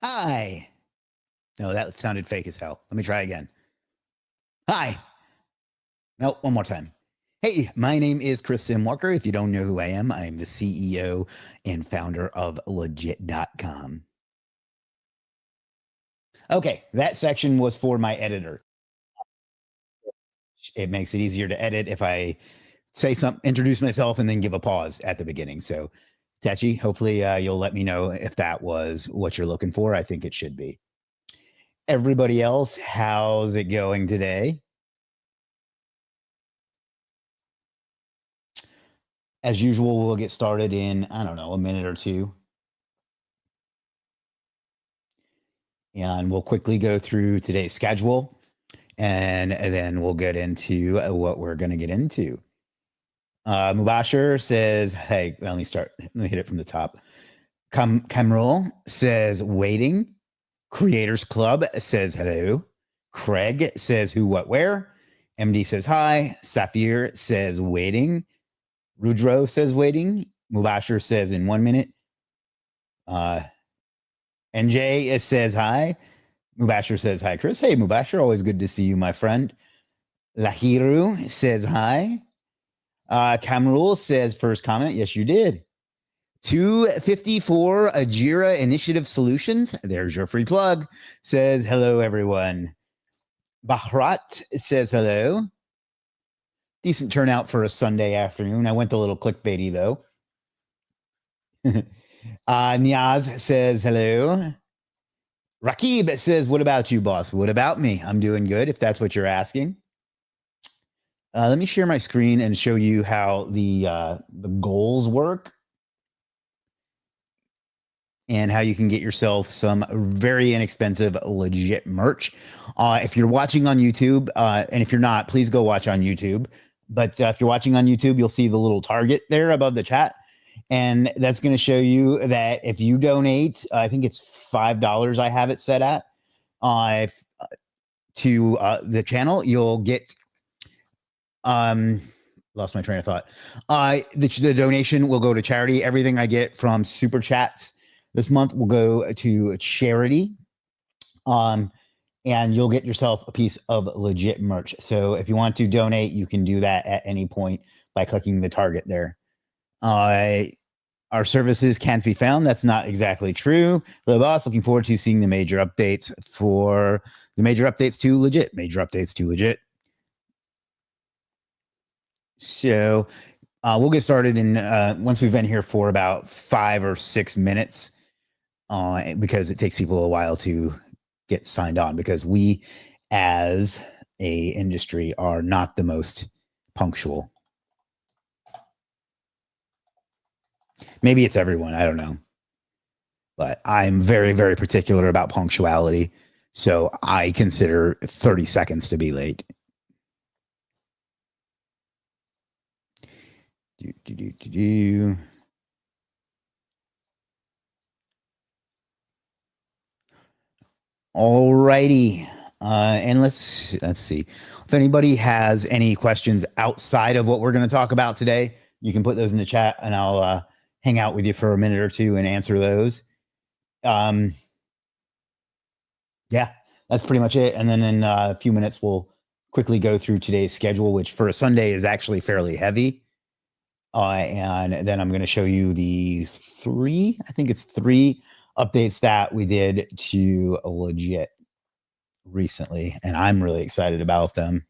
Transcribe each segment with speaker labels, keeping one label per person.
Speaker 1: Hi. No, that sounded fake as hell. Let me try again. Hi. No, one more time. Hey, my name is Chris Simwalker. If you don't know who I am the CEO and founder of Legiit.com. Okay, that section was for my editor. It makes it easier to edit if I say something, introduce myself, and then give a pause at the beginning. So, Tachi, hopefully you'll let me know if that was what you're looking for. I think it should be. Everybody else, how's it going today? As usual, we'll get started in, I don't know, a minute or two. And we'll quickly go through today's schedule, and then we'll get into what we're going to get into. Mubashir says, hey, let me start. Let me hit it from the top. Kamrul says, waiting. Creators Club says, hello. Craig says, who, what, where. MD says, hi. Safir says, waiting. Rudro says, waiting. Mubashir says, in 1 minute. NJ says, hi. Mubashir says, hi, Chris. Hey, Mubashir, always good to see you, my friend. Lahiru says, hi. Kamrul says, first comment, yes, you did. 254 Ajira Initiative Solutions, there's your free plug, says, hello, everyone. Bahrat says, hello. Decent turnout for a Sunday afternoon. I went a little clickbaity, though. Niaz says, hello. Rakib says, what about you, boss? What about me? I'm doing good, if that's what you're asking. Let me share my screen and show you how the goals work and how you can get yourself some very inexpensive, legit merch. If you're watching on YouTube, and if you're not, please go watch on YouTube. But if you're watching on YouTube, you'll see the little target there above the chat. And that's going to show you that if you donate, I think it's $5 I have it set at, to the channel, you'll get lost my train of thought. The donation will go to charity. Everything I get from super chats this month will go to charity. And you'll get yourself a piece of legit merch. So if you want to donate, you can do that at any point by clicking the target there. Our services can't be found. That's not exactly true. The boss, looking forward to seeing the major updates to Legit. So we'll get started in once we've been here for about 5 or 6 minutes, because it takes people a while to get signed on, because we as a industry are not the most punctual. Maybe it's everyone, I don't know. But I'm very, very particular about punctuality. So I consider 30 seconds to be late. Alrighty. And let's see. If anybody has any questions outside of what we're going to talk about today, you can put those in the chat and I'll hang out with you for a minute or two and answer those. Yeah, that's pretty much it. And then in a few minutes, we'll quickly go through today's schedule, which for a Sunday is actually fairly heavy. And then I'm going to show you the three updates that we did to Legit recently, and I'm really excited about them.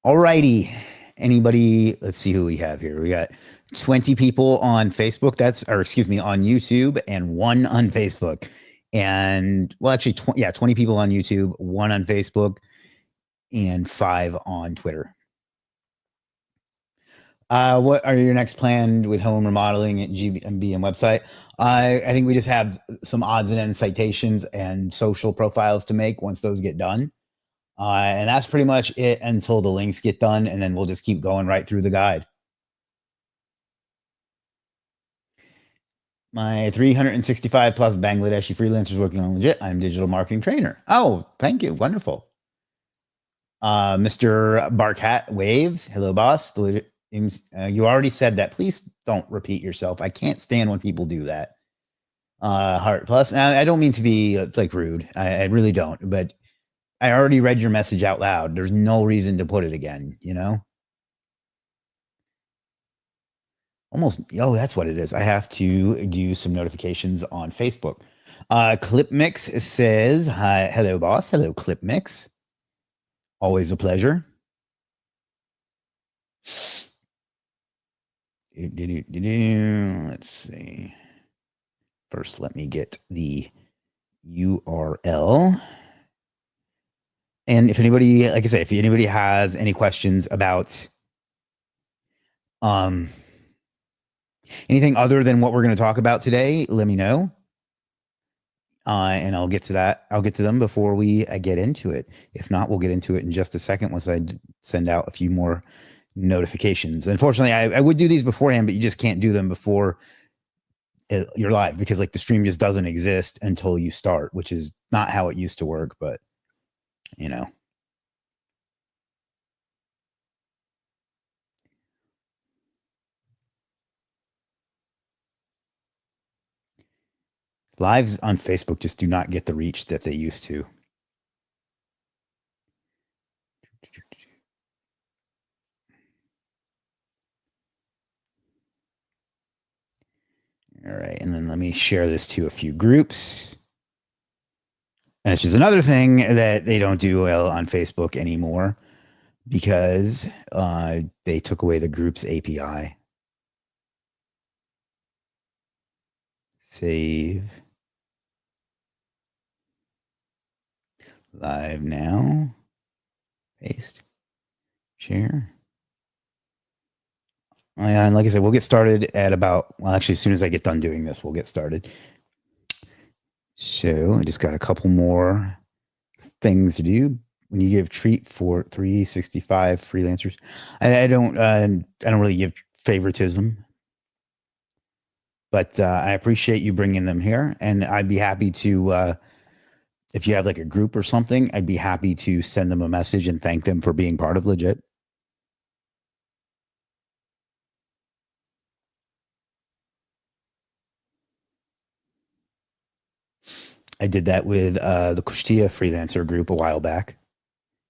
Speaker 1: Alrighty. Anybody? Let's see who we have here. We got 20 people on Facebook. On YouTube, and 1 on Facebook. And well, actually, 20 people on YouTube, 1 on Facebook, and 5 on Twitter. What are your next plan with home remodeling at GMB and website? I think we just have some odds and ends citations and social profiles to make once those get done. And that's pretty much it until the links get done, and then we'll just keep going right through the guide. My 365 plus Bangladeshi freelancers working on Legit. I'm digital marketing trainer. Oh, thank you. Wonderful. Mr. Barkat waves. Hello, boss. You already said that. Please don't repeat yourself. I can't stand when people do that. Heart plus. I don't mean to be like rude. I really don't. But I already read your message out loud. There's no reason to put it again. You know. Almost. Oh, that's what it is. I have to do some notifications on Facebook. Clip Mix says, "Hi, hello, boss. Hello, Clip Mix. Always a pleasure." Let's see. First, let me get the URL. And if anybody, like I say, if anybody has any questions about anything other than what we're going to talk about today, let me know. And I'll get to that. I'll get to them before we get into it. If not, we'll get into it in just a second once I send out a few more notifications. Unfortunately, I would do these beforehand, but you just can't do them before you're live because like the stream just doesn't exist until you start, which is not how it used to work, but you know. Lives on Facebook just do not get the reach that they used to. All right, and then let me share this to a few groups. And it's just another thing that they don't do well on Facebook anymore because they took away the group's API. Save. Live now. Paste. Share. And like I said, we'll get started at about, well, actually, as soon as I get done doing this, we'll get started. So I just got a couple more things to do. When you give treat for 365 freelancers, I don't really give favoritism, but I appreciate you bringing them here, and I'd be happy to, if you have like a group or something, I'd be happy to send them a message and thank them for being part of Legiit. I did that with the Kushtia freelancer group a while back.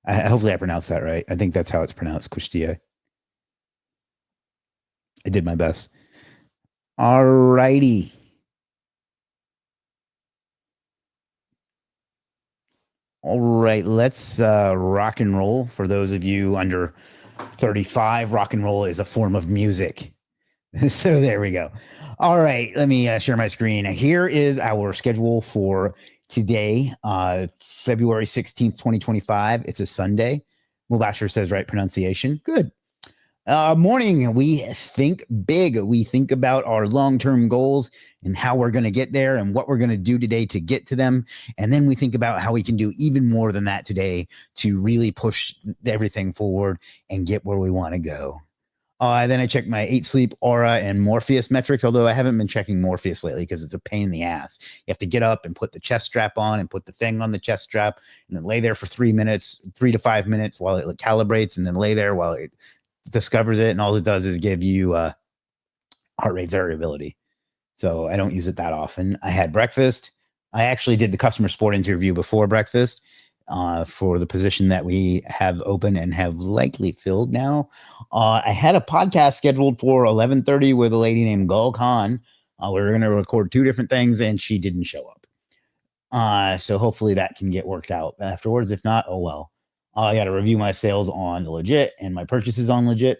Speaker 1: Hopefully I pronounced that right. I think that's how it's pronounced, Kushtia. I did my best. All righty. All right, let's rock and roll. For those of you under 35, rock and roll is a form of music. So there we go. All right, let me share my screen. Here is our schedule for today, February 16th, 2025. It's a Sunday. Mubashir says right pronunciation. Good. Morning, we think big. We think about our long-term goals and how we're going to get there and what we're going to do today to get to them. And then we think about how we can do even more than that today to really push everything forward and get where we want to go. Then I check my 8 Sleep, Aura, and Morpheus metrics, although I haven't been checking Morpheus lately because it's a pain in the ass. You have to get up and put the chest strap on and put the thing on the chest strap and then lay there for 3 to 5 minutes while it calibrates and then lay there while it discovers it. And all it does is give you heart rate variability. So I don't use it that often. I had breakfast. I actually did the customer support interview before breakfast for the position that we have open and have likely filled now. I had a podcast scheduled for 11:30 with a lady named Gul Khan. We were going to record 2 different things and she didn't show up. So hopefully that can get worked out afterwards. If not, oh well. I got to review my sales on Legiit and my purchases on Legiit.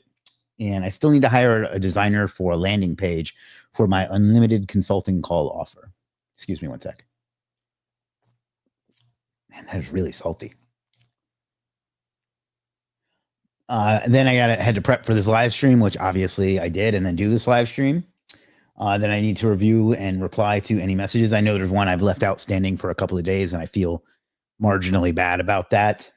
Speaker 1: And I still need to hire a designer for a landing page for my unlimited consulting call offer. Excuse me one sec. Man, that is really salty. Then I had to prep for this live stream, which obviously I did, and then do this live stream. Then I need to review and reply to any messages. I know there's one I've left outstanding for a couple of days, and I feel marginally bad about that.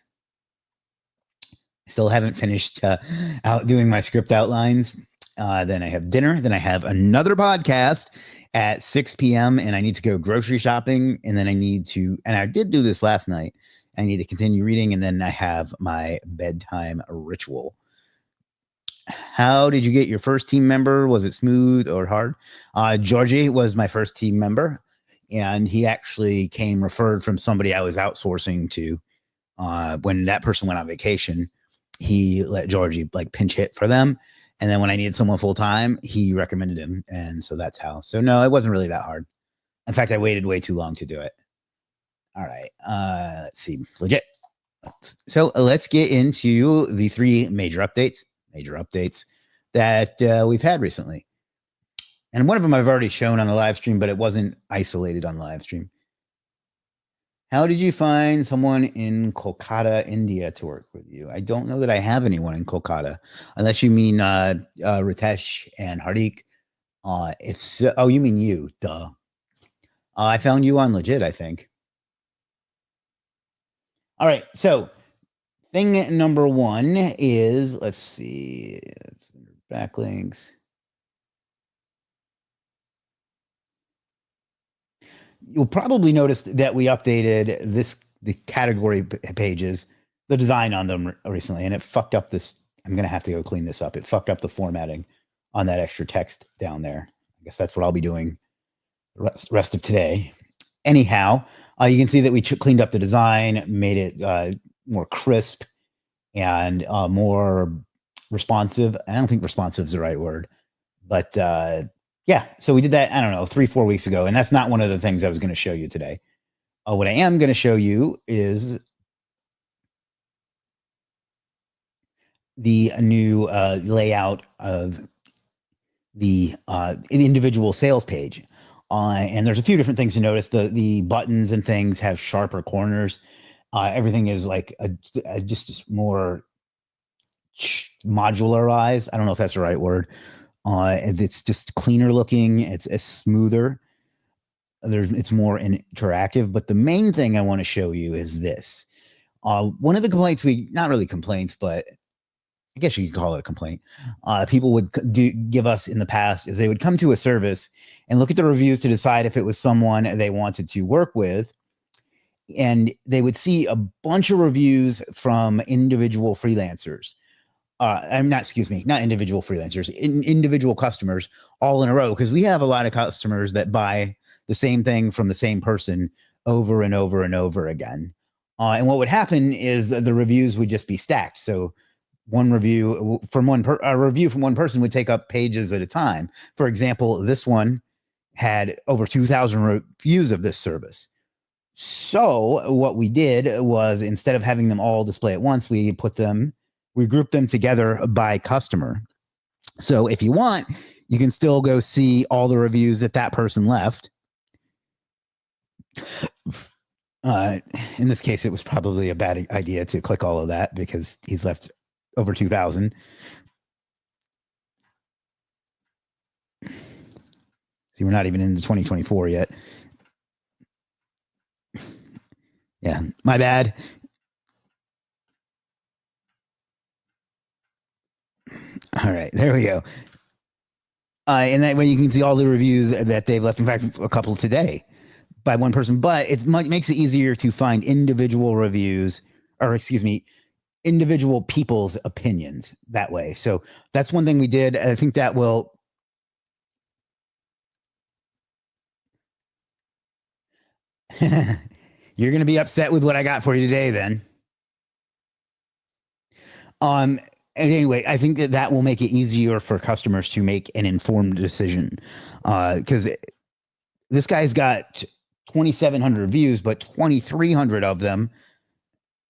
Speaker 1: I still haven't finished out doing my script outlines. Then I have dinner. Then I have another podcast at 6 p.m. and I need to go grocery shopping. And then I need to, and I did do this last night. I need to continue reading, and then I have my bedtime ritual. How did you get your first team member? Was it smooth or hard? Georgie was my first team member, and he actually came referred from somebody I was outsourcing to. When that person went on vacation, he let Georgie like pinch hit for them. And then when I needed someone full time, he recommended him. And so that's how. So no, it wasn't really that hard. In fact, I waited way too long to do it. All right. Let's see. Legit. So let's get into the three major updates that we've had recently. And one of them I've already shown on the live stream, but it wasn't isolated on the live stream. How did you find someone in Kolkata, India to work with you? I don't know that I have anyone in Kolkata, unless you mean Ritesh and Hardik. If so, oh, you mean you, duh. I found you on Legit, I think. All right, so thing number one is, let's see, backlinks. You'll probably notice that we updated the category pages, the design on them recently, and it fucked up this. I'm going to have to go clean this up. It fucked up the formatting on that extra text down there. I guess that's what I'll be doing the rest of today. Anyhow, you can see that we cleaned up the design, made it more crisp and more responsive. I don't think responsive is the right word, but yeah, so we did that, I don't know, 3-4 weeks ago, and that's not one of the things I was going to show you today. What I am going to show you is the new layout of the individual sales page. And there's a few different things to notice. The buttons and things have sharper corners. Everything is like just more modularized. I don't know if that's the right word. It's just cleaner looking. It's smoother. It's more interactive. But the main thing I want to show you is this. One of the complaints not really complaints, but I guess you could call it a complaint. People would give us in the past is they would come to a service and look at the reviews to decide if it was someone they wanted to work with. And they would see a bunch of reviews from individual freelancers. Not individual freelancers, individual customers all in a row, because we have a lot of customers that buy the same thing from the same person over and over and over again. And what would happen is the reviews would just be stacked. So one review from a review from one person would take up pages at a time. For example, this one had over 2,000 reviews of this service. So what we did was, instead of having them all display at once, we grouped them together by customer. So if you want, you can still go see all the reviews that person left. In this case, it was probably a bad idea to click all of that because he's left over 2,000. See, we're not even into 2024 yet. Yeah, my bad. All right, there we go. And that way you can see all the reviews that they've left. In fact, a couple today by one person. But it makes it easier to find individual reviews, or excuse me, individual people's opinions that way. So that's one thing we did. I think that will. You're going to be upset with what I got for you today, then. And anyway, I think that will make it easier for customers to make an informed decision. Because this guy's got 2,700 reviews, but 2,300 of them,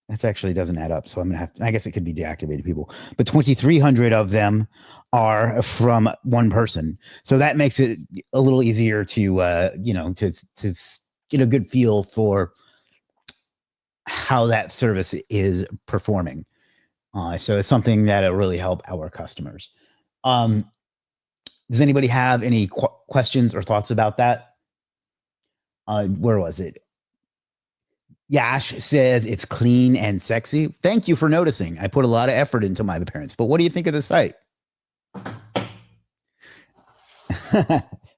Speaker 1: that actually doesn't add up. So I'm going to I guess it could be deactivated people, but 2,300 of them are from one person. So that makes it a little easier to get a good feel for how that service is performing. So it's something that'll really help our customers. Does anybody have any questions or thoughts about that? Where was it? Yash says it's clean and sexy. Thank you for noticing. I put a lot of effort into my appearance, but what do you think of the site?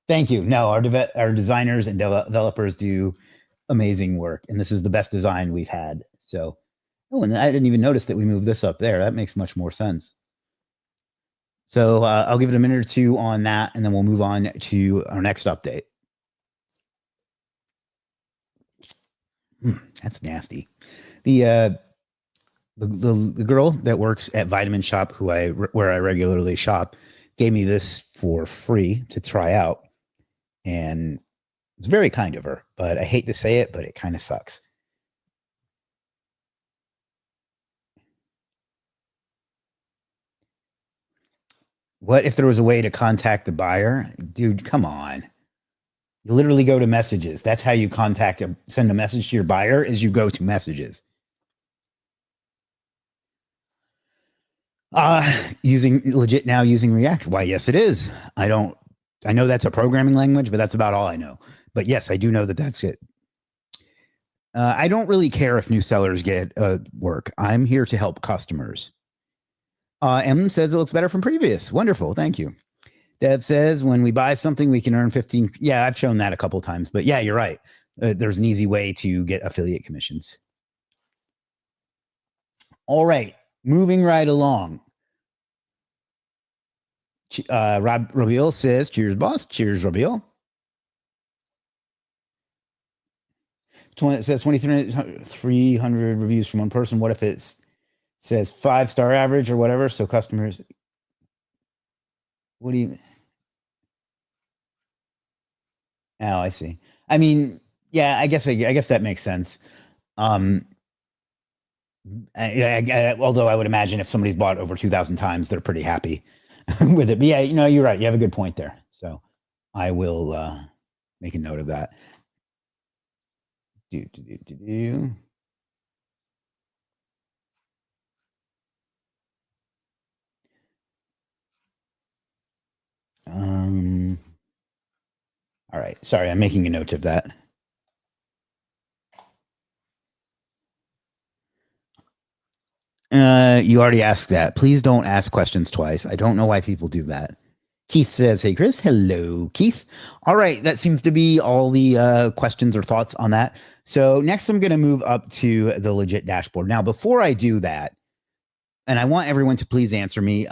Speaker 1: Thank you. No, our designers and developers do amazing work. And this is the best design we've had. So, oh, and I didn't even notice that we moved this up there. That makes much more sense. So I'll give it a minute or two on that, and then we'll move on to our next update. That's nasty. The girl that works at Vitamin Shop, where I regularly shop, gave me this for free to try out, and it's very kind of her. But I hate to say it, but it kind of sucks. What if there was a way to contact the buyer? Dude, come on. You literally go to messages. That's how you send a message to your buyer is you go to messages. Using Legiit now using React. Why, yes, it is. I know that's a programming language, but that's about all I know. But yes, I do know that that's it. I don't really care if new sellers get work. I'm here to help customers. M says it looks better from previous. Wonderful. Thank you. Dev says when we buy something, we can earn 15. Yeah, I've shown that a couple times. But yeah, you're right. There's an easy way to get affiliate commissions. All right. Moving right along. Rabiel says, cheers, boss. Cheers, Rabiel. It says 2,300 reviews from one person. What if it says 5-star average or whatever? So customers, what do you? Oh, I see. I mean, yeah, I guess that makes sense. Although I would imagine if somebody's bought over 2,000 times, they're pretty happy with it. But yeah, you're right. You have a good point there. So I will make a note of that. All right. Sorry, I'm making a note of that. You already asked that. Please don't ask questions twice. I don't know why people do that. Keith says, hey, Chris. Hello, Keith. All right. That seems to be all the questions or thoughts on that. So next, I'm going to move up to the Legiit dashboard. Now, before I do that, and I want everyone to please answer me,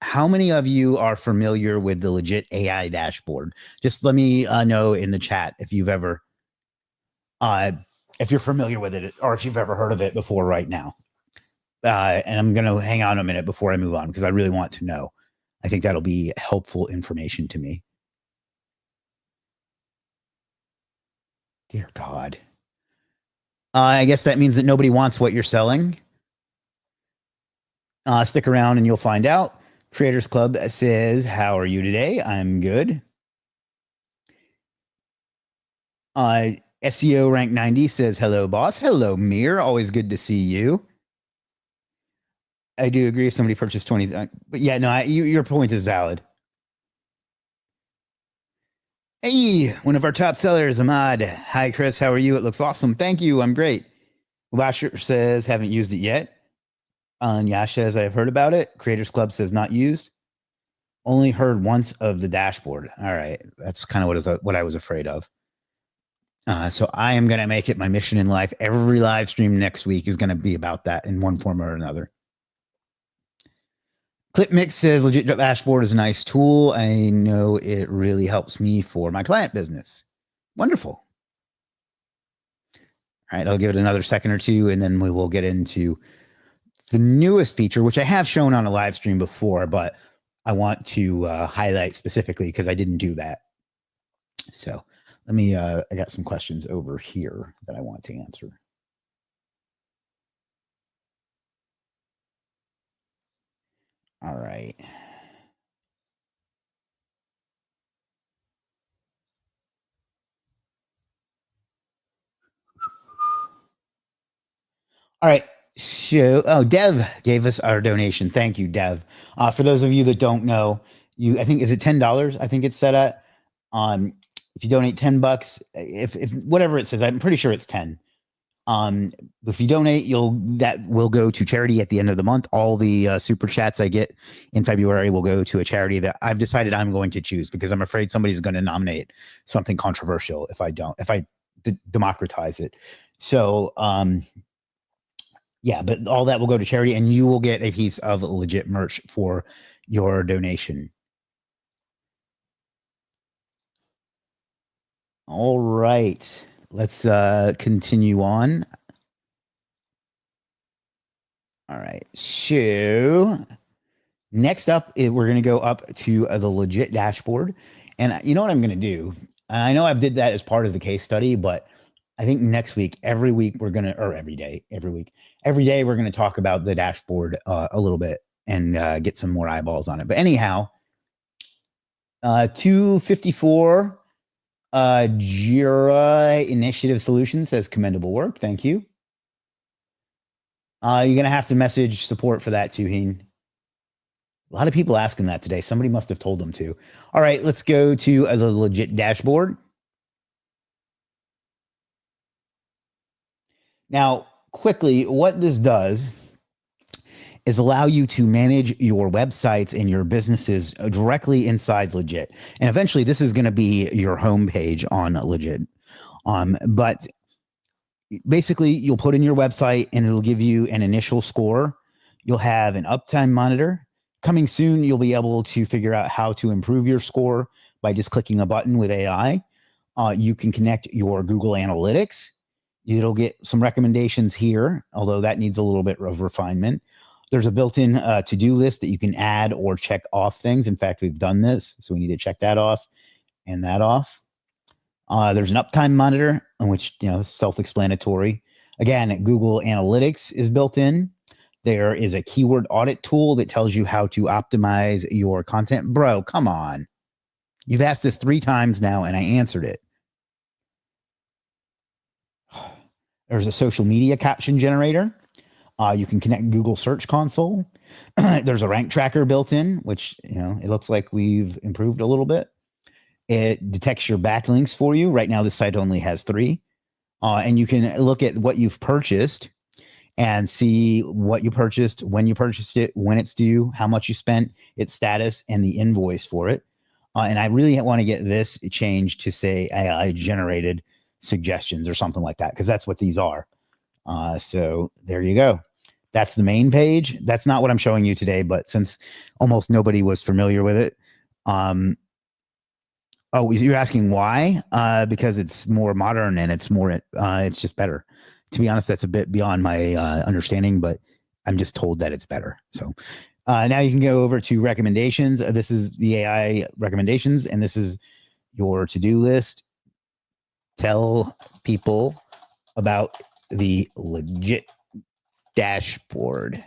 Speaker 1: how many of you are familiar with the Legiit AI dashboard? Just let me know in the chat if you've ever, if you're familiar with it or if you've ever heard of it before right now. And I'm going to hang on a minute before I move on because I really want to know. I think that'll be helpful information to me. Dear God. I guess that means that nobody wants what you're selling. Stick around and you'll find out. Creators Club says, how are you today? I'm good. SEO Rank 90 says, hello, boss. Hello, Mir. Always good to see you. I do agree if somebody purchased 20. But yeah, no, your point is valid. Hey, one of our top sellers, Ahmad. Hi, Chris. How are you? It looks awesome. Thank you. I'm great. Washer says, haven't used it yet. Yash says, I've heard about it. Creators Club says, not used. Only heard once of the dashboard. All right. That's kind of what I was afraid of. So I am going to make it my mission in life. Every live stream next week is going to be about that in one form or another. ClipMix says, Legiit dashboard is a nice tool. I know it really helps me for my client business. Wonderful. All right. I'll give it another second or two, and then we will get into the newest feature, which I have shown on a live stream before, but I want to highlight specifically because I didn't do that. So let me, I got some questions over here that I want to answer. All right. All right. So, Dev gave us our donation. Thank you, Dev. For those of you that don't know, I think, is it $10? I think it's set at. If you donate $10, if whatever it says, I'm pretty sure it's 10. If you donate, that will go to charity at the end of the month. All the super chats I get in February will go to a charity that I've decided I'm going to choose because I'm afraid somebody's going to nominate something controversial if I democratize it. So, yeah, but all that will go to charity, and you will get a piece of Legiit merch for your donation. All right, let's continue on. All right, so next up, we're going to go up to the Legiit dashboard, and you know what I'm going to do? I know I've did that as part of the case study, but I think next week, every week we're going to, or every day, every day we're going to talk about the dashboard a little bit and get some more eyeballs on it. But anyhow, 254 Jira Initiative Solutions says commendable work. Thank you. You're going to have to message support for that too, Heen. A lot of people asking that today. Somebody must have told them to. All right, let's go to the Legiit dashboard. Now, quickly, what this does is allow you to manage your websites and your businesses directly inside Legiit. And eventually, this is going to be your homepage on Legiit. But basically, you'll put in your website and it'll give you an initial score. You'll have an uptime monitor. Coming soon, you'll be able to figure out how to improve your score by just clicking a button with AI. You can connect your Google Analytics. It'll get some recommendations here, although that needs a little bit of refinement. There's a built-in to-do list that you can add or check off things. In fact, we've done this, so we need to check that off and that off. There's an uptime monitor, which, you know, self-explanatory. Again, Google Analytics is built in. There is a keyword audit tool that tells you how to optimize your content. Bro, come on. You've asked this 3 times now, and I answered it. There's a social media caption generator. You can connect Google Search Console. There's a rank tracker built in, which, you know, it looks like we've improved a little bit. It detects your backlinks for you. Right now, this site only has 3. And you can look at what you've purchased and see what you purchased, when you purchased it, when it's due, how much you spent, its status, and the invoice for it. And I really want to get this changed to say AI generated suggestions or something like that, because that's what these are. So there you go. That's the main page. That's not what I'm showing you today, but since almost nobody was familiar with it. Oh, you're asking why? Because it's more modern and it's more, it's just better. To be honest, that's a bit beyond my understanding, but I'm just told that it's better. So now you can go over to recommendations. This is the AI recommendations, and this is your to-do list. Tell people about the Legiit dashboard.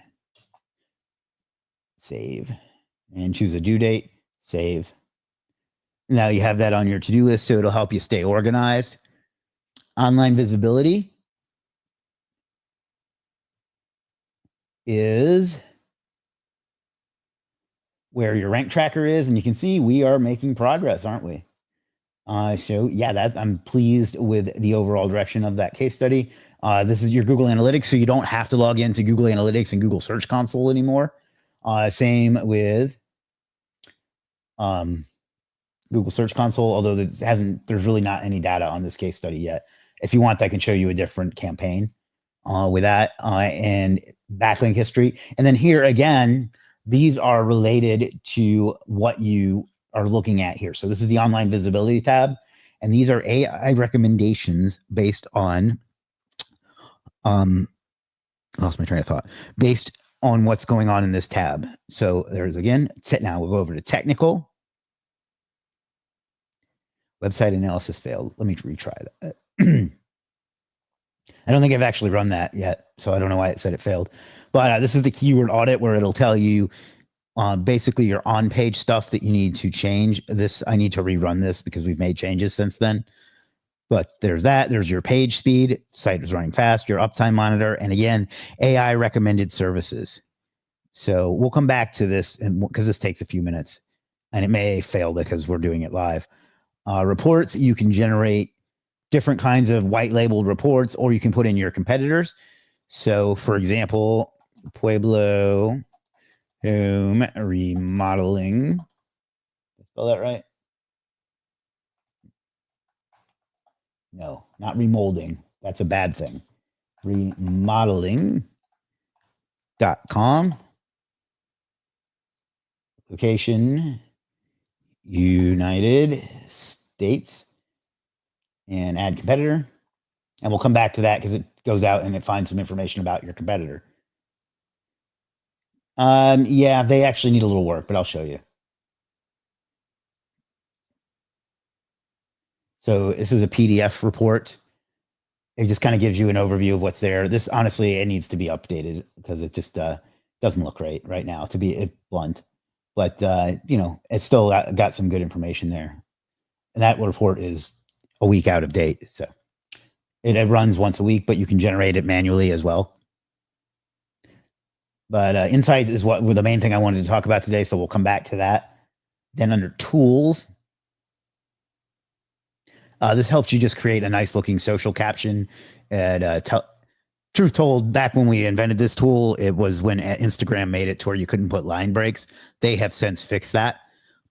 Speaker 1: Save and choose a due date. Save. Now you have that on your to-do list, so it'll help you stay organized. Online visibility is where your rank tracker is, and you can see we are making progress, aren't we? So yeah, that I'm pleased with the overall direction of that case study. This is your Google Analytics, so you don't have to log into Google Analytics and Google Search Console anymore. Same with Google Search Console, although there's really not any data on this case study yet. If you want, I can show you a different campaign with that and backlink history. And then here again, these are related to what you are looking at here. So this is the online visibility tab, and these are AI recommendations based on, lost my train of thought, based on what's going on in this tab. So there's again, now we'll go over to technical. Website analysis failed. Let me retry that. I don't think I've actually run that yet, so I don't know why it said it failed. But this is the keyword audit where it'll tell you basically your on-page stuff that you need to change. This, I need to rerun this because we've made changes since then. But there's that. There's your page speed. Site is running fast. Your uptime monitor. And again, AI recommended services. So we'll come back to this because this takes a few minutes. And it may fail because we're doing it live. Reports, you can generate different kinds of white labeled reports, or you can put in your competitors. So for example, Pueblo Home Remodeling. Did I spell that right? No, not remolding. That's a bad thing. Remodeling.com. Location United States and add competitor. And we'll come back to that because it goes out and it finds some information about your competitor. Yeah, they actually need a little work, but I'll show you. So this is a PDF report. It just kind of gives you an overview of what's there. This honestly, it needs to be updated because it just doesn't look great right now, to be blunt. But it's still got some good information there. And that report is a week out of date. So it runs once a week, but you can generate it manually as well. But insight is what the main thing I wanted to talk about today. So we'll come back to that. Then under tools, this helps you just create a nice looking social caption. And truth told, back when we invented this tool, it was when Instagram made it to where you couldn't put line breaks. They have since fixed that,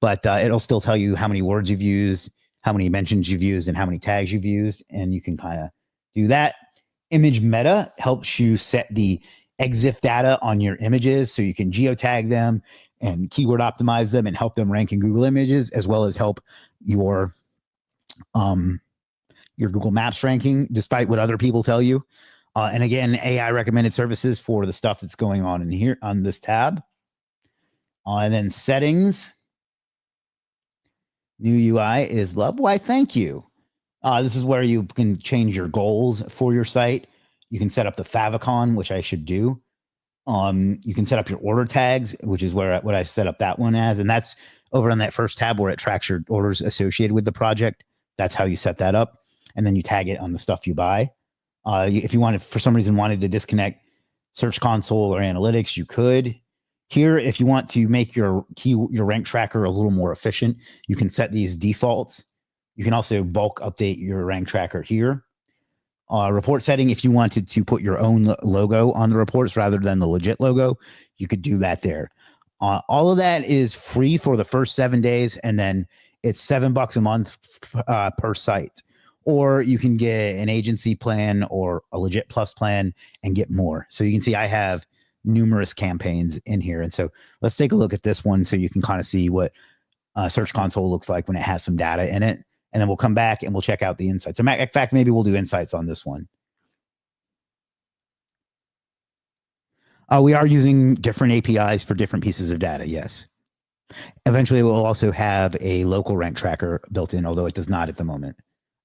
Speaker 1: but it'll still tell you how many words you've used, how many mentions you've used, and how many tags you've used. And you can kind of do that. Image meta helps you set the EXIF data on your images so you can geotag them and keyword optimize them and help them rank in Google Images, as well as help your Google Maps ranking, despite what other people tell you. And again, AI recommended services for the stuff that's going on in here on this tab. And then settings. New UI is love. Why, thank you. This is where you can change your goals for your site. You can set up the favicon, which I should do. You can set up your order tags, which is what I set up that one as. And that's over on that first tab where it tracks your orders associated with the project. That's how you set that up. And then you tag it on the stuff you buy. If you wanted, for some reason, wanted to disconnect Search Console or analytics, you could. Here, if you want to make your rank tracker a little more efficient, you can set these defaults. You can also bulk update your rank tracker here. Report setting, if you wanted to put your own logo on the reports rather than the Legiit logo, you could do that there. All of that is free for the first 7 days, and then it's $7 a month per site. Or you can get an agency plan or a Legiit Plus plan and get more. So you can see I have numerous campaigns in here. And so let's take a look at this one so you can kind of see what Search Console looks like when it has some data in it. And then we'll come back and we'll check out the insights. In fact, maybe we'll do insights on this one. We are using different APIs for different pieces of data, yes. Eventually, we'll also have a local rank tracker built in, although it does not at the moment.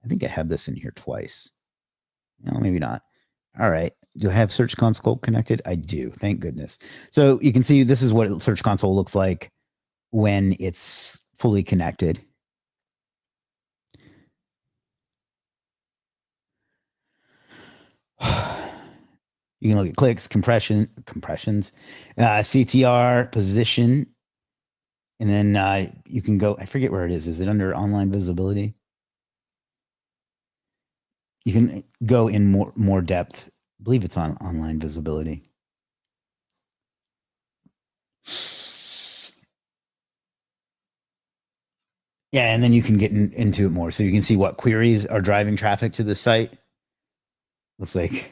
Speaker 1: I think I have this in here twice. No, maybe not. All right. Do I have Search Console connected? I do. Thank goodness. So you can see this is what Search Console looks like when it's fully connected. You can look at clicks, compressions, CTR, position, and then you can go. I forget where it is. Is it under online visibility? You can go in more depth. I believe it's on online visibility. Yeah, and then you can get into it more. So you can see what queries are driving traffic to the site. Looks like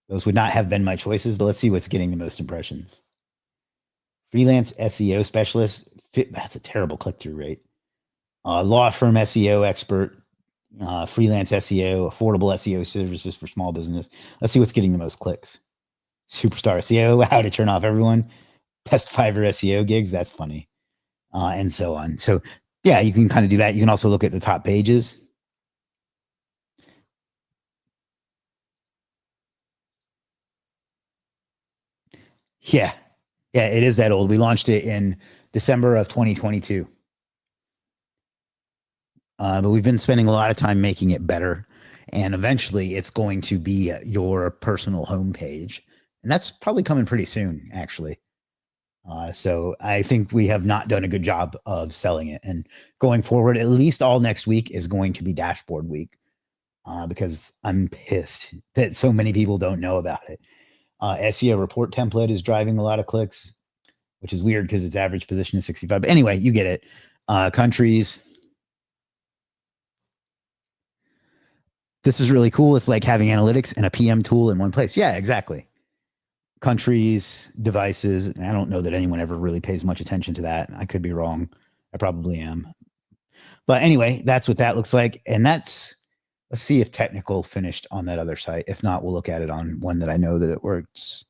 Speaker 1: those would not have been my choices, but let's see what's getting the most impressions. Freelance SEO specialist. That's a terrible click-through rate. Law firm SEO expert. Freelance SEO. Affordable SEO services for small business. Let's see what's getting the most clicks. Superstar SEO. How to turn off everyone. Best Fiverr SEO gigs. That's funny. And so on. So yeah, you can kind of do that. You can also look at the top pages. Yeah. Yeah, it is that old. We launched it in December of 2022. But we've been spending a lot of time making it better. And eventually it's going to be your personal homepage. And that's probably coming pretty soon, actually. So I think we have not done a good job of selling it. And going forward, at least all next week is going to be dashboard week because I'm pissed that so many people don't know about it. SEO report template is driving a lot of clicks, which is weird because its average position is 65. But anyway, you get it. Countries. This is really cool. It's like having analytics and a PM tool in one place. Yeah, exactly. Countries, devices. I don't know that anyone ever really pays much attention to that. I could be wrong. I probably am. But anyway, that's what that looks like. And let's see if technical finished on that other site. If not, we'll look at it on one that I know that it works.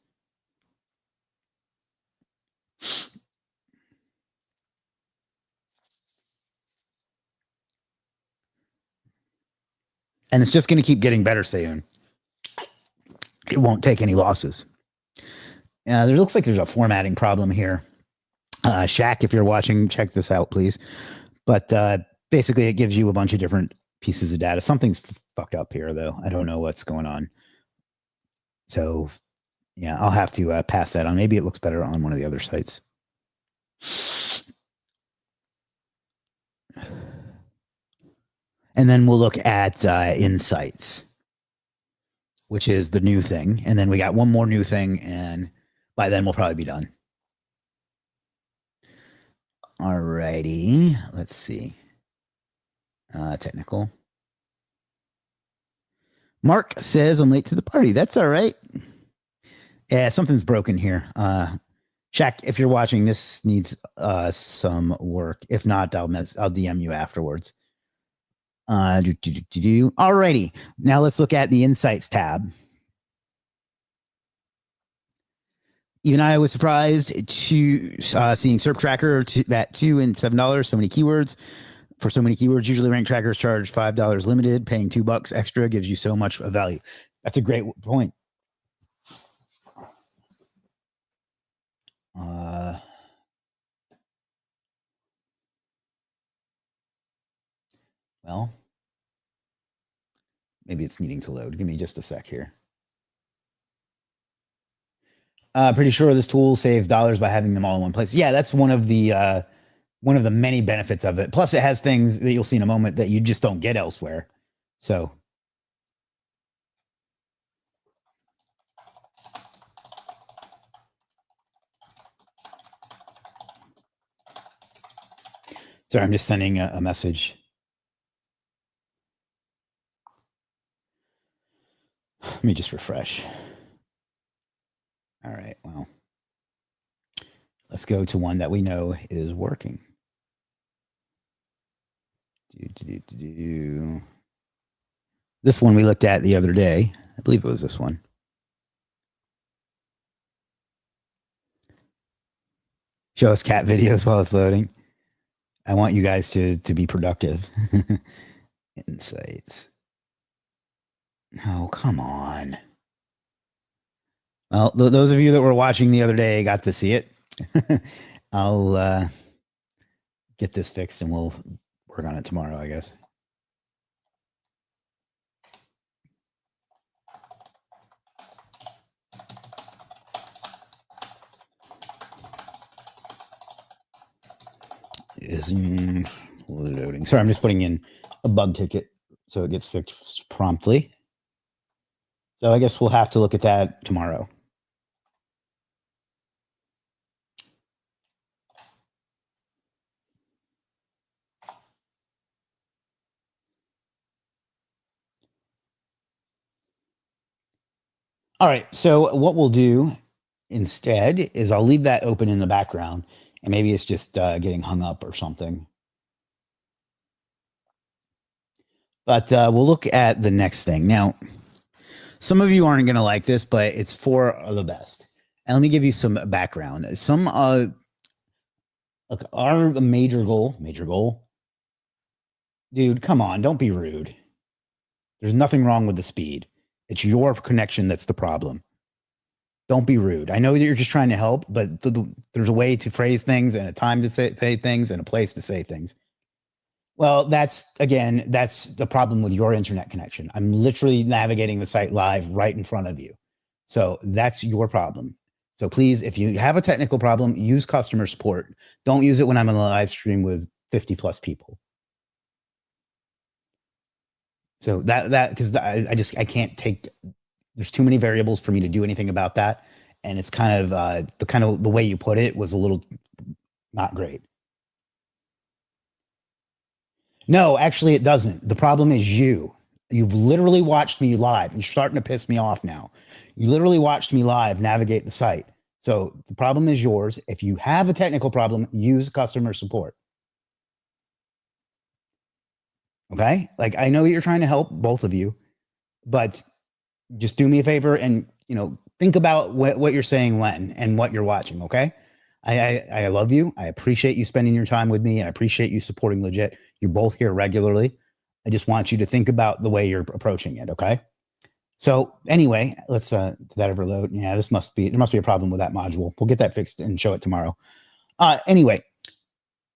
Speaker 1: And it's just going to keep getting better soon. It won't take any losses. There looks like there's a formatting problem here. Shaq, if you're watching, check this out, please. But basically, it gives you a bunch of different pieces of data. Something's fucked up here, though. I don't know what's going on. So, yeah, I'll have to pass that on. Maybe it looks better on one of the other sites. And then we'll look at insights, which is the new thing. And then we got one more new thing, and by then we'll probably be done. All righty. Let's see. Technical. Mark says I'm late to the party. That's all right. Yeah, something's broken here. Shaq, if you're watching, this needs some work. If not, I'll DM you afterwards. Alrighty. Now let's look at the Insights tab. Even I was surprised to seeing SERP Tracker that $2 and $7, so many keywords. For so many keywords, usually rank trackers charge $5 limited. Paying $2 extra gives you so much value. That's a great point. Well, maybe it's needing to load. Give me just a sec here. Pretty sure this tool saves dollars by having them all in one place. Yeah, that's one of the many benefits of it. Plus, it has things that you'll see in a moment that you just don't get elsewhere. So. Sorry, I'm just sending a message. Let me just refresh. All right, well, let's go to one that we know is working. This one we looked at the other day. I believe it was this one. Show us cat videos while it's loading. I want you guys to be productive. Insights. Oh, come on. Well, those of you that were watching the other day got to see it. I'll get this fixed and we'll work on it tomorrow, I guess. Is loading. Sorry, I'm just putting in a bug ticket so it gets fixed promptly. So I guess we'll have to look at that tomorrow. All right. So what we'll do instead is I'll leave that open in the background, and maybe it's just getting hung up or something. But we'll look at the next thing. Now, some of you aren't going to like this, but it's for the best. And let me give you some background. Some look, our major goal. Dude, come on, don't be rude. There's nothing wrong with the speed. It's your connection that's the problem. Don't be rude. I know that you're just trying to help, but there's a way to phrase things and a time to say things and a place to say things. Well, that's the problem with your internet connection. I'm literally navigating the site live right in front of you. So that's your problem. So please, if you have a technical problem, use customer support. Don't use it when I'm on a live stream with 50 plus people. So because I can't take, there's too many variables for me to do anything about that. And it's kind of the way you put it was a little not great. No, actually it doesn't. The problem is you. You've literally watched me live. You're starting to piss me off now. You literally watched me live navigate the site. So the problem is yours. If you have a technical problem, use customer support. Okay? Like, I know you're trying to help, both of you, but just do me a favor and, think about what you're saying when and what you're watching. Okay? I love you. I appreciate you spending your time with me. I appreciate you supporting Legiit. You're both here regularly. I just want you to think about the way you're approaching it. Okay? So anyway, let's did that ever load? Yeah, there must be a problem with that module. We'll get that fixed and show it tomorrow. Anyway,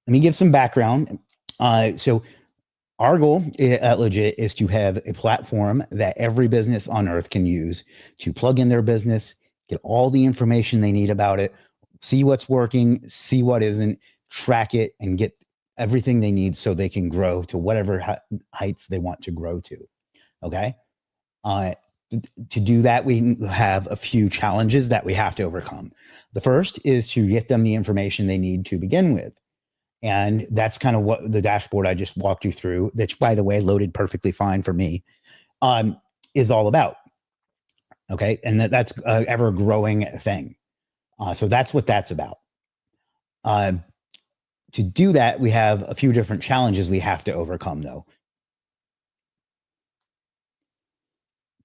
Speaker 1: let me give some background. So our goal at Legiit is to have a platform that every business on earth can use to plug in their business, get all the information they need about it, see what's working, see what isn't, track it, and get everything they need so they can grow to whatever heights they want to grow to. Okay. To do that, we have a few challenges that we have to overcome. The first is to get them the information they need to begin with. And that's kind of what the dashboard I just walked you through, which, by the way, loaded perfectly fine for me, is all about. Okay. And that's an ever growing thing. So that's what that's about. To do that, we have a few different challenges we have to overcome, though.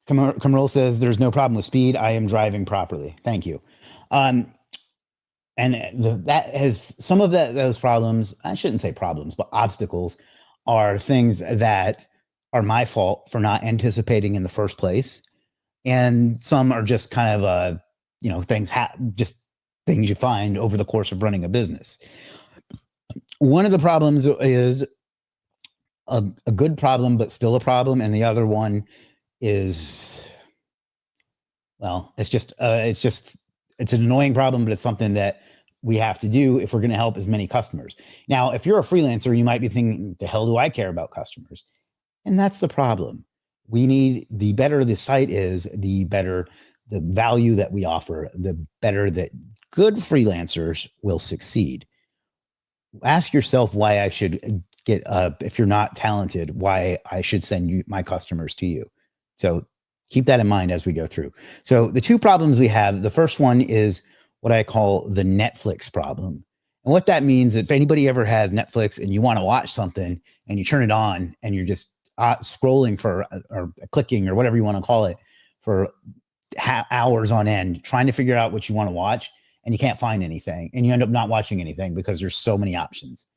Speaker 1: Cameron says there's no problem with speed. I am driving properly. Thank you. And that has some of those problems. I shouldn't say problems, but obstacles are things that are my fault for not anticipating in the first place. And some are just kind of, just things you find over the course of running a business. One of the problems is a good problem, but still a problem. And the other one is, well, it's an annoying problem, but it's something that we have to do if we're going to help as many customers. Now, if you're a freelancer, you might be thinking, the hell do I care about customers? And that's the problem. The better the site is, the better the value that we offer, the better that good freelancers will succeed. Ask yourself why I should get, if you're not talented, why I should send my customers to you. So keep that in mind as we go through. So the two problems we have, the first one is what I call the Netflix problem. And what that means, if anybody ever has Netflix and you want to watch something and you turn it on and you're just scrolling for or clicking or whatever you want to call it for hours on end, trying to figure out what you want to watch, and you can't find anything and you end up not watching anything because there's so many options.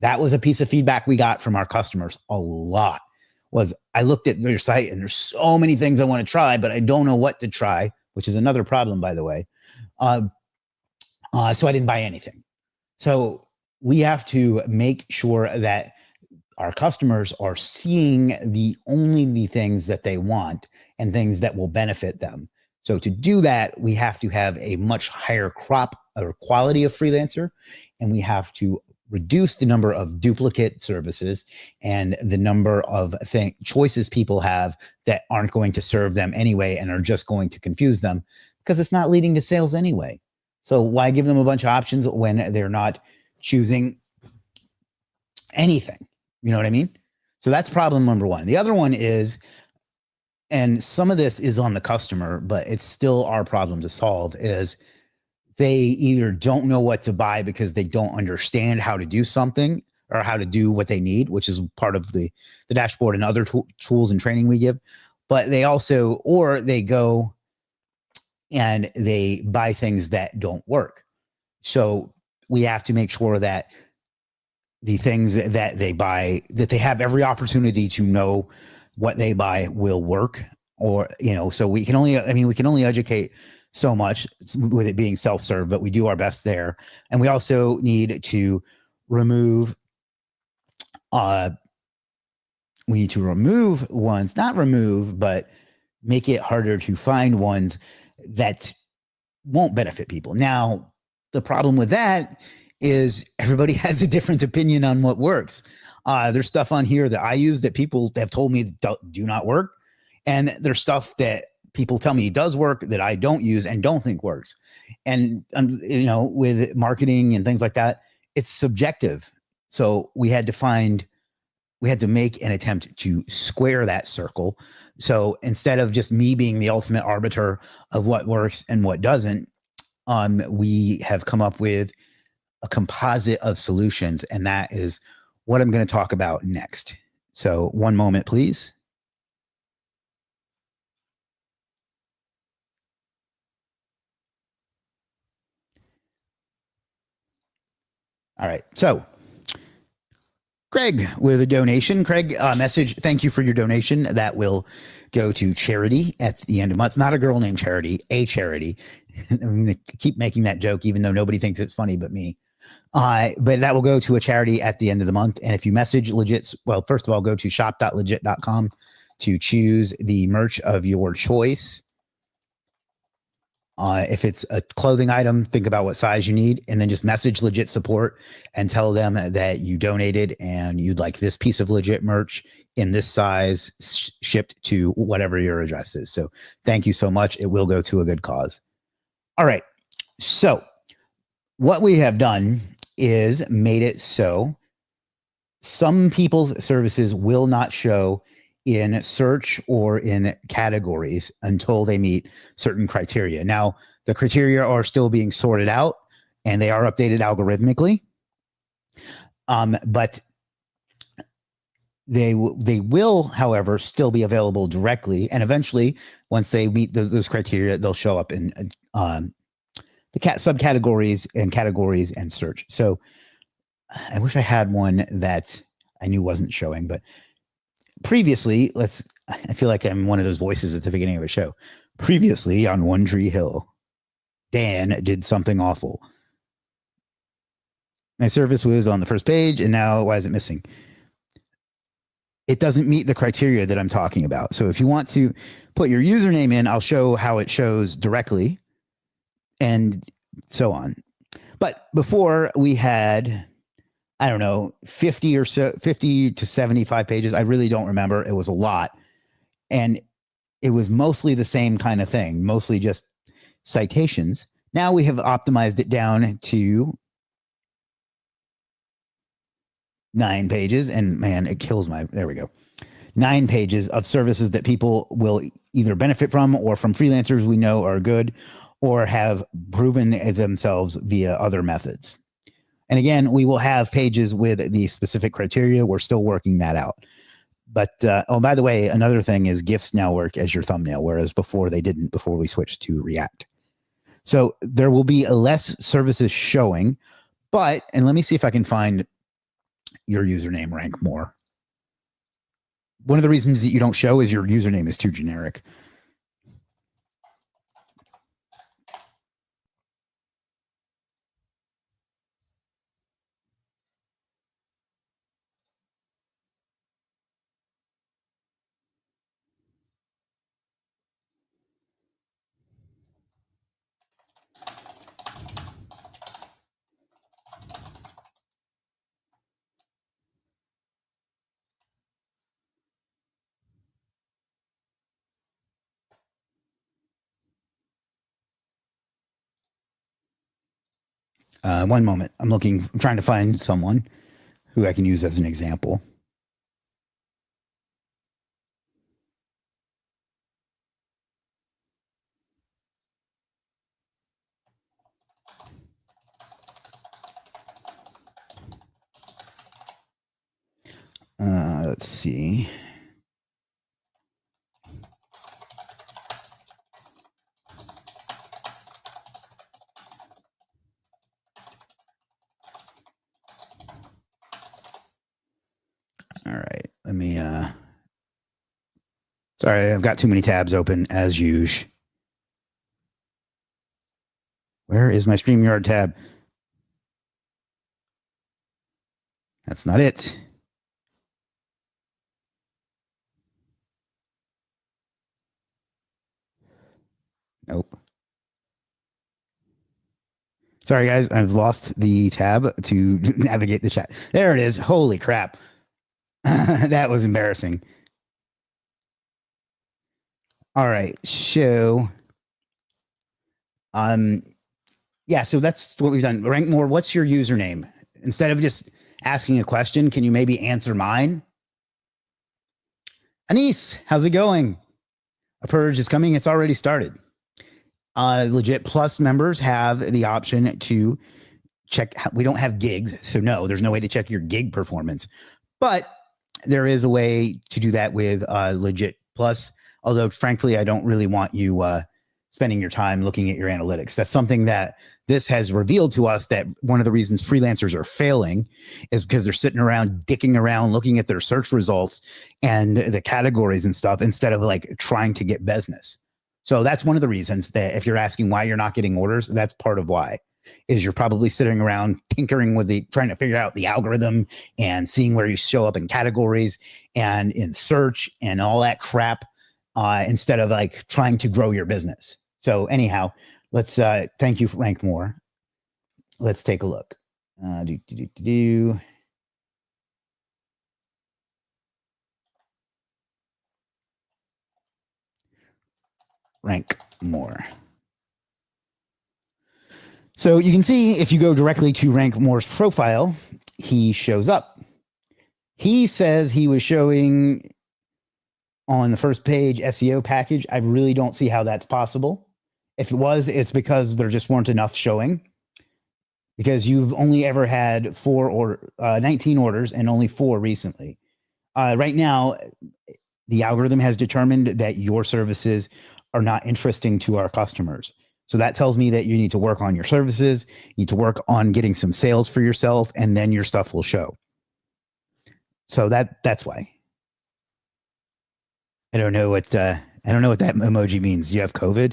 Speaker 1: That was a piece of feedback we got from our customers a lot. Was I looked at your site and there's so many things I want to try, but I don't know what to try, which is another problem, by the way. So I didn't buy anything. So we have to make sure that our customers are seeing only the things that they want and things that will benefit them. So to do that, we have to have a much higher crop or quality of freelancer, and we have to reduce the number of duplicate services and the number of choices people have that aren't going to serve them anyway and are just going to confuse them because it's not leading to sales anyway. So why give them a bunch of options when they're not choosing anything? You know what I mean? So that's problem number one. The other one is, and some of this is on the customer, but it's still our problem to solve, is they either don't know what to buy because they don't understand how to do something or how to do what they need, which is part of the dashboard and other tools and training we give. But they also, or they go and they buy things that don't work. So we have to make sure that the things that they buy, that they have every opportunity to know what they buy will work. Or, so we can only educate so much with it being self-serve, but we do our best there. And we also need to remove, ones, not remove, but make it harder to find ones that won't benefit people. Now, the problem with that is everybody has a different opinion on what works. There's stuff on here that I use that people have told me do not work. And there's stuff that people tell me does work that I don't use and don't think works. And, with marketing and things like that, it's subjective. So we had to find we had to make an attempt to square that circle. So instead of just me being the ultimate arbiter of what works and what doesn't, we have come up with a composite of solutions, and that is what I'm going to talk about next. So one moment, please. All right. So Craig with a donation. Craig, message, thank you for your donation. That will go to charity at the end of the month. Not a girl named Charity, a charity. I'm going to keep making that joke, even though nobody thinks it's funny but me. But that will go to a charity at the end of the month. And if you message Legiit, well, first of all, go to shop.legiit.com to choose the merch of your choice. If it's a clothing item, think about what size you need, and then just message Legiit support and tell them that you donated and you'd like this piece of Legiit merch in this size shipped to whatever your address is. So thank you so much. It will go to a good cause. All right. So what we have done is made it so some people's services will not show in search or in categories until they meet certain criteria. Now, the criteria are still being sorted out and they are updated algorithmically. But they will, however, still be available directly. And eventually, once they meet those criteria, they'll show up in the subcategories and categories and search. So I wish I had one that I knew wasn't showing, but previously, I feel like I'm one of those voices at the beginning of a show. Previously on One Tree Hill, Dan did something awful. My service was on the first page, and now why is it missing? It doesn't meet the criteria that I'm talking about. So if you want to put your username in, I'll show how it shows directly and so on. But before we had, I don't know, 50 to 75 pages. I really don't remember. It was a lot. And it was mostly the same kind of thing, mostly just citations. Now we have optimized it down to 9 pages. And man, it kills there we go. 9 pages of services that people will either benefit from or from freelancers we know are good or have proven themselves via other methods. And again, we will have pages with the specific criteria. We're still working that out. But, by the way, another thing is GIFs now work as your thumbnail, whereas before they didn't, before we switched to React. So there will be less services showing, and let me see if I can find your username rank more. One of the reasons that you don't show is your username is too generic. One moment. I'm trying to find someone who I can use as an example. Let's see. All right. Let me, sorry, I've got too many tabs open as usual. Where is my StreamYard tab? That's not it. Nope. Sorry, guys. I've lost the tab to navigate the chat. There it is. Holy crap. That was embarrassing. All right. So, yeah, so that's what we've done. Rank more. What's your username? Instead of just asking a question, can you maybe answer mine? Anise, how's it going? A purge is coming. It's already started. Legiit Plus members have the option to check. We don't have gigs, so no, there's no way to check your gig performance. But there is a way to do that with Legiit Plus. Although, frankly, I don't really want you spending your time looking at your analytics. That's something that this has revealed to us, that one of the reasons freelancers are failing is because they're sitting around dicking around looking at their search results and the categories and stuff instead of like trying to get business. So that's one of the reasons that if you're asking why you're not getting orders, that's part of why. Is you're probably sitting around tinkering with trying to figure out the algorithm and seeing where you show up in categories and in search and all that crap, instead of like trying to grow your business. So anyhow, let's thank you, Rank More. Let's take a look. Rank More. So you can see if you go directly to Rank More's profile, he shows up. He says he was showing on the first page SEO package. I really don't see how that's possible. If it was, it's because there just weren't enough showing, because you've only ever had 19 orders and only 4 recently. Right now, the algorithm has determined that your services are not interesting to our customers. So that tells me that you need to work on your services, you need to work on getting some sales for yourself, and then your stuff will show. So that's why. I don't know what that emoji means. You have COVID.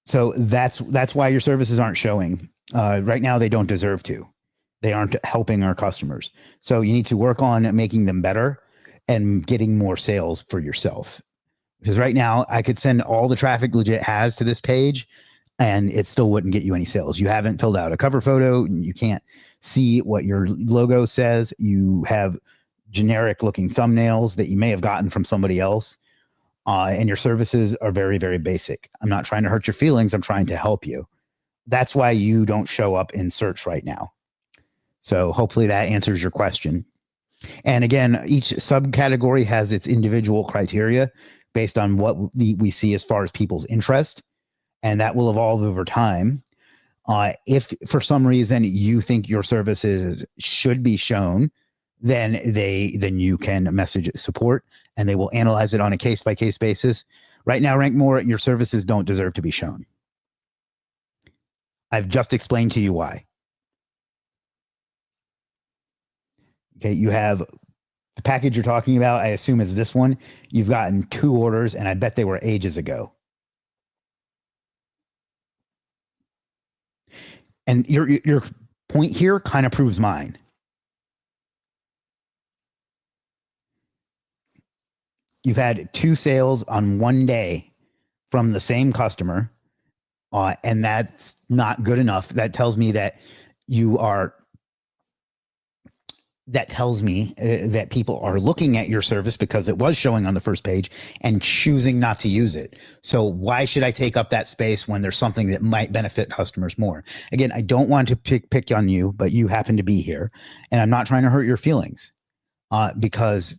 Speaker 1: So that's why your services aren't showing. Right now, they don't deserve to. They aren't helping our customers. So you need to work on making them better and getting more sales for yourself. Because right now, I could send all the traffic Legiit has to this page, and it still wouldn't get you any sales. You haven't filled out a cover photo. You can't see what your logo says. You have generic looking thumbnails that you may have gotten from somebody else. And your services are very, very basic. I'm not trying to hurt your feelings. I'm trying to help you. That's why you don't show up in search right now. So hopefully that answers your question. And again, each subcategory has its individual criteria based on what we see as far as people's interest. And that will evolve over time. If for some reason you think your services should be shown, then you can message support and they will analyze it on a case-by-case basis. Right now, Rank More, your services don't deserve to be shown. I've just explained to you why. Okay, you have the package you're talking about. I assume it's this one. You've gotten 2 orders, and I bet they were ages ago. And your point here kind of proves mine. You've had 2 sales on one day from the same customer, and that's not good enough. That tells me that that people are looking at your service because it was showing on the first page and choosing not to use it. So why should I take up that space when there's something that might benefit customers more? Again, I don't want to pick on you, but you happen to be here, and I'm not trying to hurt your feelings, because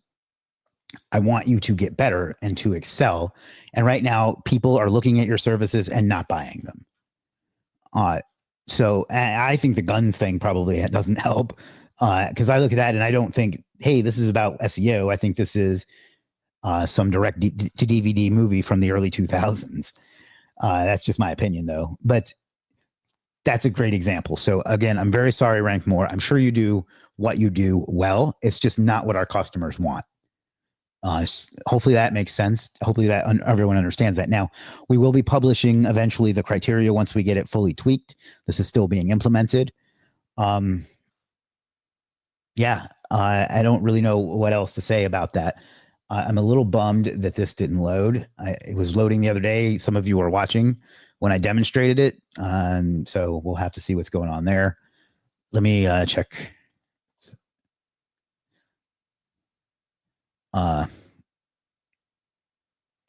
Speaker 1: I want you to get better and to excel. And right now, people are looking at your services and not buying them. So I think the gun thing probably doesn't help, because I look at that and I don't think, hey, this is about SEO. I think this is some direct to DVD movie from the early 2000s. That's just my opinion, though. But that's a great example. So again, I'm very sorry, Rank More. I'm sure you do what you do well. It's just not what our customers want. Hopefully that makes sense. Hopefully that everyone understands that. Now, we will be publishing eventually the criteria once we get it fully tweaked. This is still being implemented. I don't really know what else to say about that. I'm a little bummed that this didn't load. It was loading the other day. Some of you were watching when I demonstrated it. So we'll have to see what's going on there. Let me check.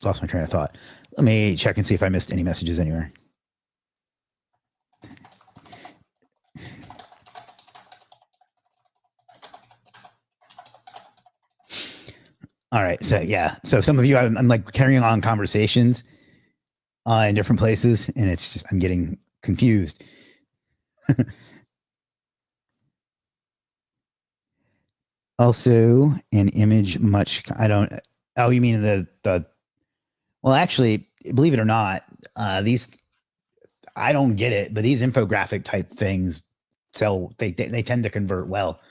Speaker 1: Lost my train of thought. Let me check and see if I missed any messages anywhere. All right. So yeah. So some of you, I'm like carrying on conversations in different places, and it's just I'm getting confused. Also, an image much. I don't. Oh, you mean the? Well, actually, believe it or not, these I don't get it, but these infographic type things sell. They tend to convert well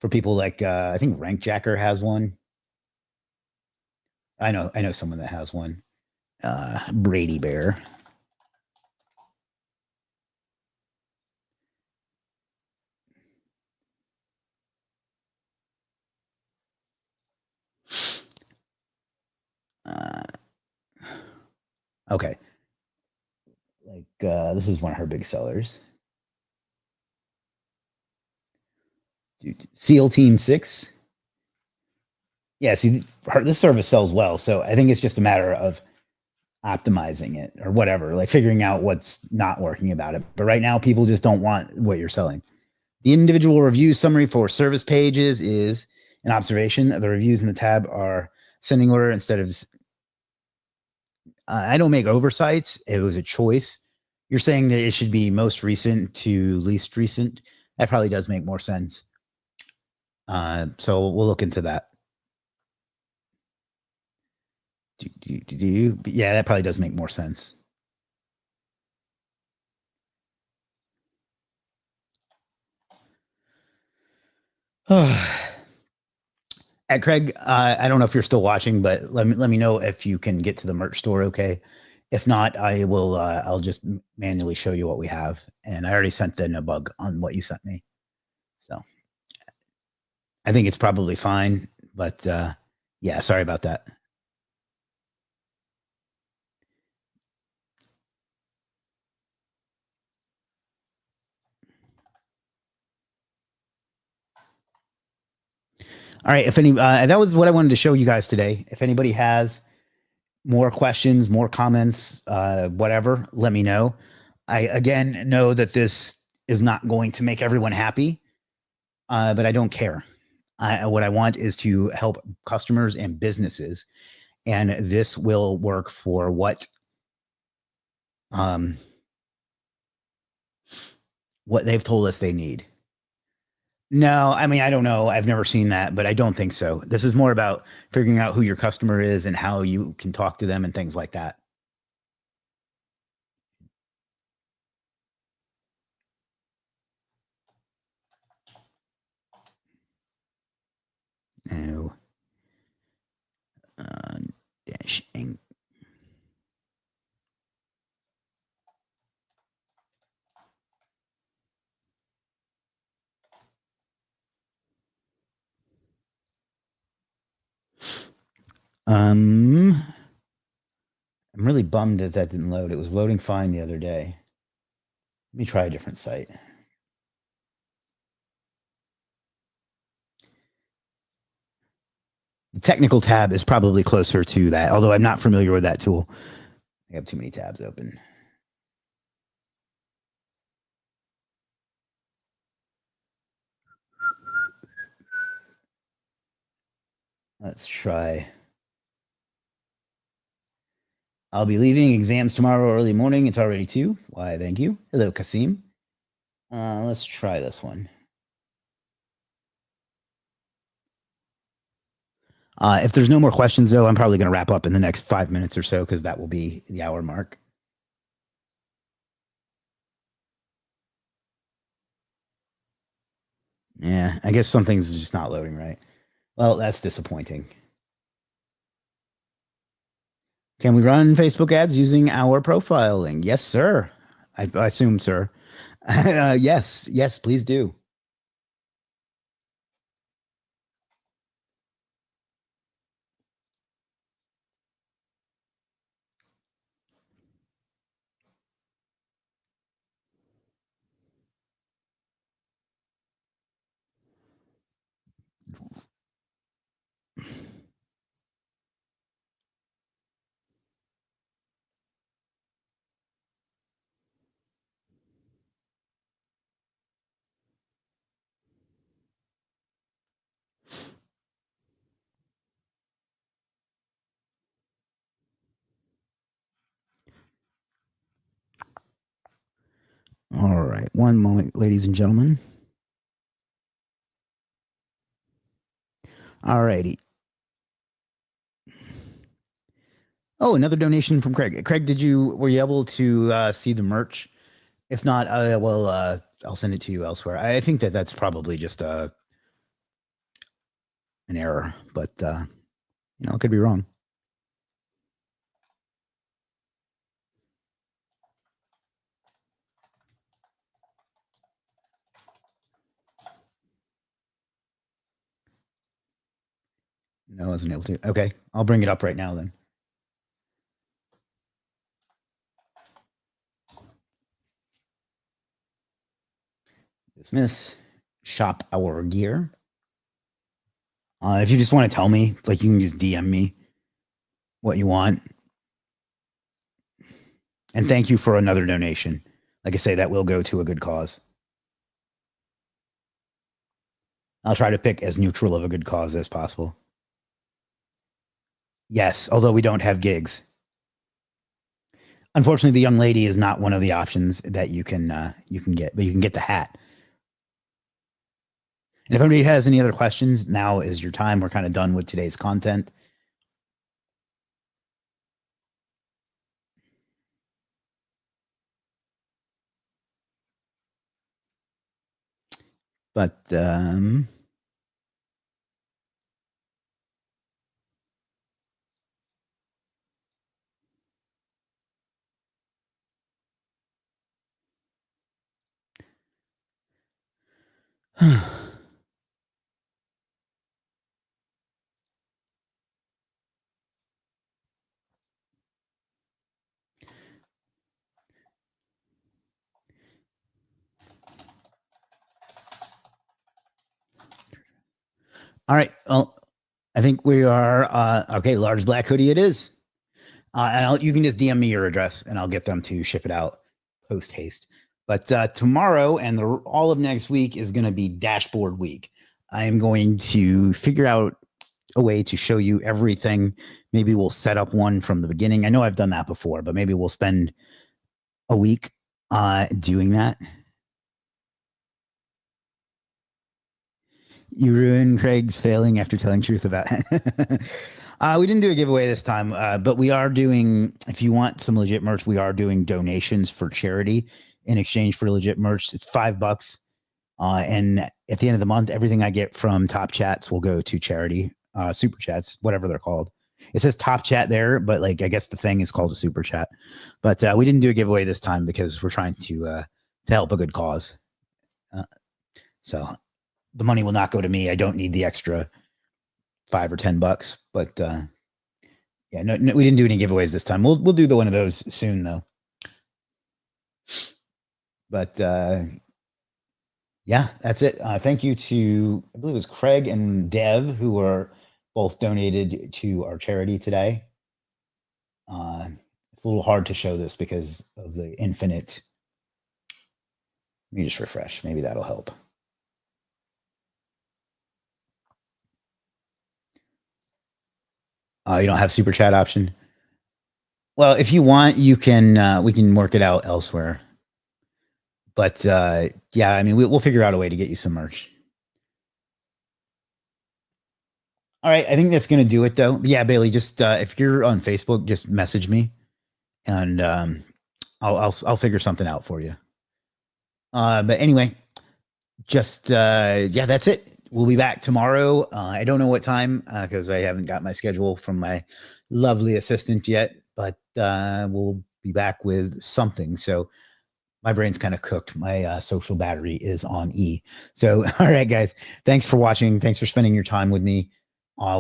Speaker 1: for people like I think Rankjacker has one. I know someone that has one. Brady Bear. Uh, okay, like this is one of her big sellers. Dude, SEAL Team 6. Yeah, see, this service sells well, so I think it's just a matter of optimizing it or whatever, like figuring out what's not working about it. But right now, people just don't want what you're selling. The individual review summary for service pages is an observation. The reviews in the tab are sending order instead of. I don't make oversights. It was a choice. You're saying that it should be most recent to least recent. That probably does make more sense. So we'll look into that. Yeah, that probably does make more sense. At Craig, I don't know if you're still watching, but let me know if you can get to the merch store. Okay, if not, I will. I'll just manually show you what we have, and I already sent in a bug on what you sent me, so I think it's probably fine. But yeah, sorry about that. All right, if any, that was what I wanted to show you guys today. If anybody has more questions, more comments, whatever, let me know. I again know that this is not going to make everyone happy, but I don't care. What I want is to help customers and businesses, and this will work for um, what they've told us they need. No, I mean I don't know. I've never seen that, but I don't think so. This is more about figuring out who your customer is and how you can talk to them and things like that. Oh, uh, dash. Um, I'm really bummed that that didn't load. It was loading fine the other day. Let me try a different site. The technical tab is probably closer to that, although I'm not familiar with that tool. I have too many tabs open. Let's try. I'll be leaving exams tomorrow early morning. It's already 2. Why, thank you. Hello, Kasim. Let's try this one. If there's no more questions, though, I'm probably going to wrap up in the next 5 minutes or so because that will be the hour mark. Yeah, I guess something's just not loading right. Well, that's disappointing. Can we run Facebook ads using our profile link? Yes, sir. I assume, sir. Yes, yes, please do. one moment, ladies and gentlemen. All righty. Oh, another donation from Craig. Craig, were you able to see the merch? If not, I'll send it to you elsewhere. I think that's probably just an error, but it could be wrong. No, I wasn't able to. Okay, I'll bring it up right now then. Dismiss. Shop our gear. If you just want to tell me, like, you can just DM me what you want. And thank you for another donation. Like I say, that will go to a good cause. I'll try to pick as neutral of a good cause as possible. Yes, although we don't have gigs. Unfortunately, the young lady is not one of the options that you can get, but you can get the hat. And if anybody has any other questions, now is your time. We're kind of done with today's content. But all right. Well, I think we are okay. Large black hoodie it is. And you can just DM me your address and I'll get them to ship it out post haste. But tomorrow and all of next week is going to be dashboard week. I am going to figure out a way to show you everything. Maybe we'll set up one from the beginning. I know I've done that before, but maybe we'll spend a week doing that. You ruined Craig's failing after telling truth about it. We didn't do a giveaway this time, but we are doing, if you want some legit merch, we are doing donations for charity in exchange for legit merch. It's $5. And at the end of the month, everything I get from Top Chats will go to charity, super chats, whatever they're called. It says Top Chat there, but like, I guess the thing is called a super chat. But we didn't do a giveaway this time because we're trying to help a good cause. So the money will not go to me. I don't need the extra $5 or $10, but yeah, no, we didn't do any giveaways this time. We'll do one of those soon though. But yeah, that's it. Thank you to, I believe it was Craig and Dev, who were both donated to our charity today. It's a little hard to show this because of the infinite. Let me just refresh. Maybe that'll help. You don't have super chat option. Well, if you want, you can. We can work it out elsewhere. But yeah, I mean, we'll figure out a way to get you some merch. All right, I think that's gonna do it though. But yeah, Bailey, just if you're on Facebook, just message me, and I'll figure something out for you. But anyway, just yeah, that's it. We'll be back tomorrow. I don't know what time because I haven't got my schedule from my lovely assistant yet, but we'll be back with something. So my brain's kind of cooked. My social battery is on E. So, all right, guys, thanks for watching. Thanks for spending your time with me.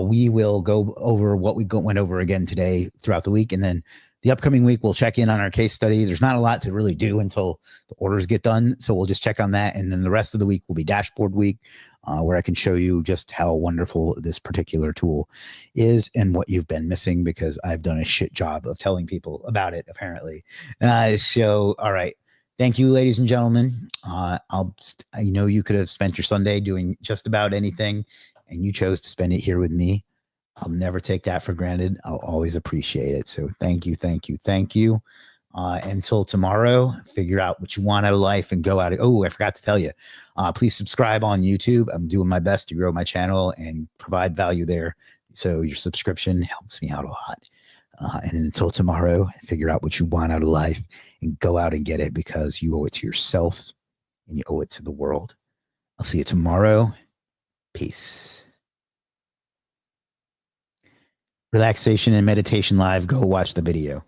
Speaker 1: We will go over what we went over again today throughout the week. And then the upcoming week, we'll check in on our case study. There's not a lot to really do until the orders get done. So we'll just check on that. And then the rest of the week will be dashboard week, where I can show you just how wonderful this particular tool is and what you've been missing because I've done a shit job of telling people about it, apparently. So, all right. Thank you, ladies and gentlemen. I know you could have spent your Sunday doing just about anything, and you chose to spend it here with me. I'll never take that for granted. I'll always appreciate it. So thank you, thank you, thank you. Until tomorrow, figure out what you want out of life and go out. Oh, I forgot to tell you. Please subscribe on YouTube. I'm doing my best to grow my channel and provide value there. So your subscription helps me out a lot. And until tomorrow, figure out what you want out of life and go out and get it, because you owe it to yourself and you owe it to the world. I'll see you tomorrow. Peace. Relaxation and meditation live. Go watch the video.